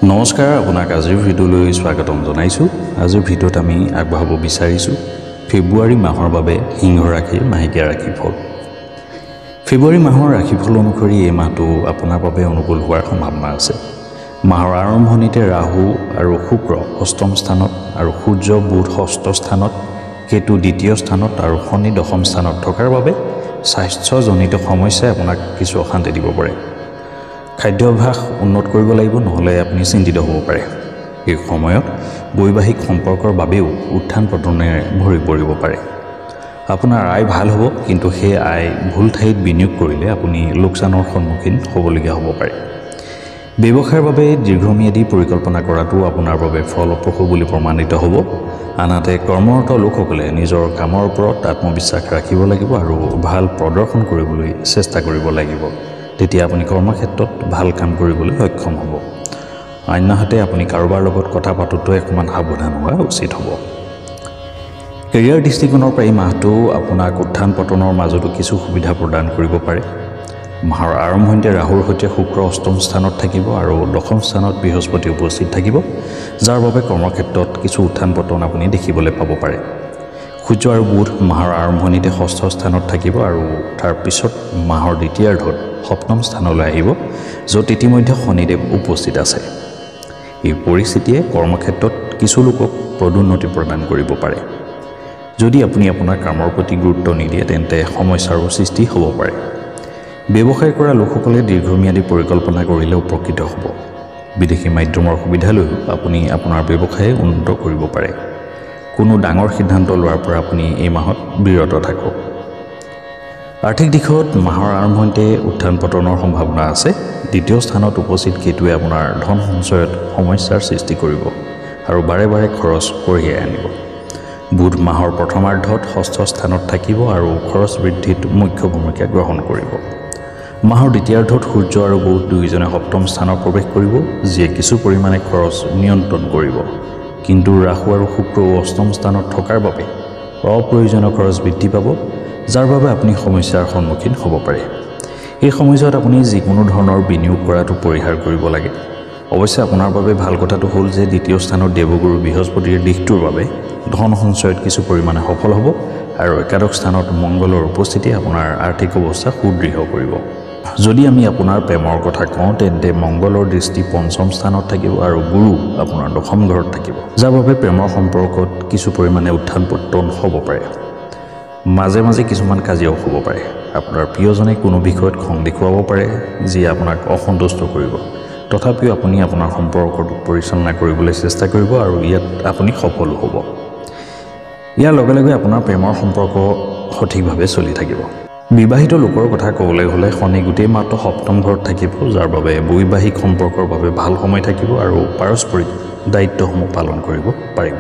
নমস্কাৰ, আপোনাক আজিৰ ভিডিঅ'লৈ স্বাগতম জনাইছোঁ। আজিৰ ভিডিঅ'ত আমি আগবঢ়াব বিচাৰিছোঁ ফেব্ৰুৱাৰী মাহৰ বাবে সিংহ ৰাশিৰ মাহেকীয়া ৰাশিফল। ফেব্ৰুৱাৰী মাহৰ ৰাশিফল অনুসৰি এই মাহটো আপোনাৰ বাবে অনুকূল হোৱাৰ সম্ভাৱনা আছে। মাহৰ আৰম্ভণিতে ৰাহু আৰু শুক্ৰ অষ্টম স্থানত আৰু সূৰ্য বুধ ষষ্ঠ স্থানত, কেতু দ্বিতীয় স্থানত আৰু শনি দশম স্থানত থকাৰ বাবে স্বাস্থ্যজনিত সমস্যাই আপোনাক কিছু অশান্তি দিব পাৰে। খাদ্যাভ্যাস উন্নত কৰিব লাগিব, নহ'লে আপুনি চিন্তিত হ'ব পাৰে। এই সময়ত বৈবাহিক সম্পৰ্কৰ বাবেও উত্থান পতনেৰে ভৰি পৰিব পাৰে। আপোনাৰ আয় ভাল হ'ব, কিন্তু সেই আয় ভুল ঠাইত বিনিয়োগ কৰিলে আপুনি লোকচানৰ সন্মুখীন হ'বলগীয়া হ'ব পাৰে। ব্যৱসায়ৰ বাবে দীৰ্ঘম্যাদী পৰিকল্পনা কৰাটো আপোনাৰ বাবে ফলপ্ৰসূ বুলি প্ৰমাণিত হ'ব। আনহাতে কৰ্মৰত লোকসকলে নিজৰ কামৰ ওপৰত আত্মবিশ্বাস ৰাখিব লাগিব আৰু ভাল প্ৰদৰ্শন কৰিবলৈ চেষ্টা কৰিব লাগিব। তেতিয়া আপুনি কৰ্মক্ষেত্ৰত ভাল কাম কৰিবলৈ সক্ষম হ'ব। অন্যহাতে আপুনি কাৰোবাৰ লগত কথা পাতোঁতে অকণমান সাৱধান হোৱা উচিত হ'ব। কেৰিয়াৰ দৃষ্টিকোণৰ পৰা এই মাহটো আপোনাক উত্থান পতনৰ মাজতো কিছু সুবিধা প্ৰদান কৰিব পাৰে। মাহৰ আৰম্ভণিতে ৰাহুৰ সৈতে শুক্ৰ অষ্টম স্থানত থাকিব আৰু দশম স্থানত বৃহস্পতি উপস্থিত থাকিব, যাৰ বাবে কৰ্মক্ষেত্ৰত কিছু উত্থান পতন আপুনি দেখিবলৈ পাব পাৰে। সূৰ্য আৰু বুধ মাহৰ আৰম্ভণিতে ষষ্ঠ স্থানত থাকিব আৰু তাৰ পিছত মাহৰ দ্বিতীয়াৰ্ধত সপ্তম স্থানলৈ আহিব, য'ত ইতিমধ্যে শনিদেৱ উপস্থিত আছে। এই পৰিস্থিতিয়ে কৰ্মক্ষেত্ৰত কিছু লোকক পদোন্নতি প্ৰদান কৰিব পাৰে। যদি আপুনি আপোনাৰ কামৰ প্ৰতি গুৰুত্ব নিদিয়ে, তেন্তে সমস্যাৰো সৃষ্টি হ'ব পাৰে। ব্যৱসায় কৰা লোকসকলে দীৰ্ঘম্যাদী পৰিকল্পনা কৰিলে উপকৃত হ'ব। বিদেশী মাধ্যমৰ সুবিধা লৈও আপুনি আপোনাৰ ব্যৱসায় উন্নত কৰিব পাৰে। কোনো ডাঙৰ সিদ্ধান্ত লোৱাৰ পৰা আপুনি এই মাহত বিৰত থাকক। আৰ্থিক দিশত মাহৰ আৰম্ভণিতে উত্থান পতনৰ সম্ভাৱনা আছে। দ্বিতীয় স্থানত উপস্থিত কেতুৱে আপোনাৰ ধন সঞ্চয়ত সমস্যাৰ সৃষ্টি কৰিব আৰু বাৰে বাৰে খৰচ কঢ়িয়াই আনিব। বুধ মাহৰ প্ৰথমাৰ্ধত ষষ্ঠ স্থানত থাকিব আৰু খৰচ বৃদ্ধিত মুখ্য ভূমিকা গ্ৰহণ কৰিব। মাহৰ দ্বিতীয়াৰ্ধত সূৰ্য আৰু বুধ দুয়োজনে সপ্তম স্থানত প্ৰৱেশ কৰিব, যিয়ে কিছু পৰিমাণে খৰচ নিয়ন্ত্ৰণ কৰিব। কিন্তু ৰাহু আৰু শুক্ৰ অষ্টম স্থানত থকাৰ বাবে অপ্ৰয়োজনীয় খৰচ বৃদ্ধি পাব, যাৰ বাবে আপুনি সমস্যাৰ সন্মুখীন হ'ব পাৰে। এই সময়ছোৱাত আপুনি যিকোনো ধৰণৰ বিনিয়োগ কৰাটো পৰিহাৰ কৰিব লাগে। অৱশ্যে আপোনাৰ বাবে ভাল কথাটো হ'ল যে দ্বিতীয় স্থানত দেৱগুৰু বৃহস্পতিৰ দিশটোৰ বাবে ধন সঞ্চয়ত কিছু পৰিমাণে সফল হ'ব আৰু একাদশ স্থানত মংগলৰ উপস্থিতি আপোনাৰ আৰ্থিক অৱস্থা সুদৃঢ় কৰিব। যদি আমি আপোনাৰ প্ৰেমৰ কথা কওঁ, তেন্তে মংগলৰ দৃষ্টি পঞ্চম স্থানত থাকিব আৰু গুৰু আপোনাৰ দশম ঘৰত থাকিব, যাৰ বাবে প্ৰেমৰ সম্পৰ্কত কিছু পৰিমাণে উত্থান পতন হ'ব পাৰে। মাজে মাজে কিছুমান কাজিয়াও হ'ব পাৰে। আপোনাৰ প্ৰিয়জনে কোনো বিষয়ত খং দেখুৱাব পাৰে, যিয়ে আপোনাক অসন্তুষ্ট কৰিব। তথাপিও আপুনি আপোনাৰ সম্পৰ্কটো পৰিচালনা কৰিবলৈ চেষ্টা কৰিব আৰু ইয়াত আপুনি সফলো হ'ব। ইয়াৰ লগে লগে আপোনাৰ প্ৰেমৰ সম্পৰ্ক সঠিকভাৱে চলি থাকিব। বিবাহিত লোকৰ কথা ক'বলৈ হ'লে শনি গোটেই মাহটো সপ্তম ঘৰত থাকিব, যাৰ বাবে বৈবাহিক সম্পৰ্কৰ বাবে ভাল সময় থাকিব আৰু পাৰস্পৰিক দায়িত্বসমূহ পালন কৰিব পাৰিব।